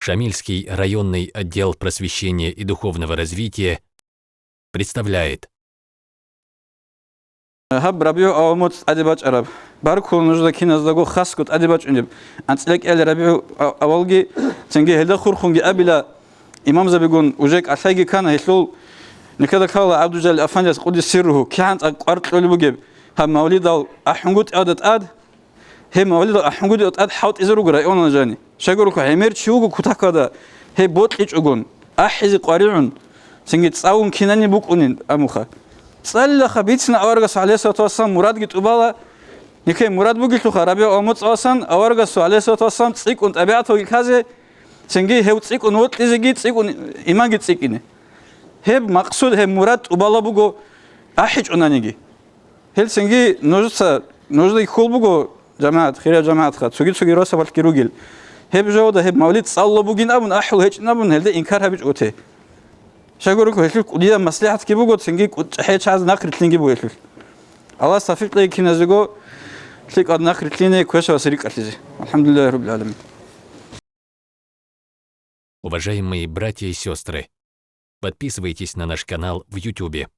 Шамильский районный отдел просвещения и духовного развития представляет. Hab Rabiu Awamut Adibac Arab. Barkul Nujda Kinazdago Haskut Adibac Unib. Antlek El Rabiu Awalgi, Tengi Helda Khurkhungi Abila, Imam Zabigun, Ujek Asagi Kana, Hisul, Nikada Kala Abdujal Afanjas Qudis Sirruhu, Kant Art Ulubugib, Hab Maulid al Ahungut Adat Ad, He Maulid al Ahungut Ad Haut Izrugra, Onajani. Shaguruka, Emir Chugu Kutakada, He Bot Ich Ugun, Ahizi Qariun, Singit Saun Kinani Bukunin, Amuha. صلى خبيتنا أورجس عليه الصلاة والسلام مراد جت أبلا نكى مراد بقول تخا ربيع أموت أصلا أورجس عليه الصلاة والسلام تصيك أنت أبيعته الكذا سنجي هو تصيك ونوت إذا جيت تصيك إيمان جت تصيكني هب مقصود هب مراد أبلا بقول أحج أنانيجي هل سنجي نجد يخول بقول جماعة خير جماعة خد سجي راسه بالكروجل هب جوده هب مولد صلى بقين أبن أحل هيج نبن هل ده إنكار هبج أوته شاكورك هيك ودي مصلحة كيبو قلت سنجي حيش عايز ناقر تلينجي بو هيك الله استفيق لي كي نزجو تليك قد ناقر تليني كويس وسريك أتلزي الحمد لله رب العالمين. Уважаемые братья и сестры, подписывайтесь на наш канал в YouTube.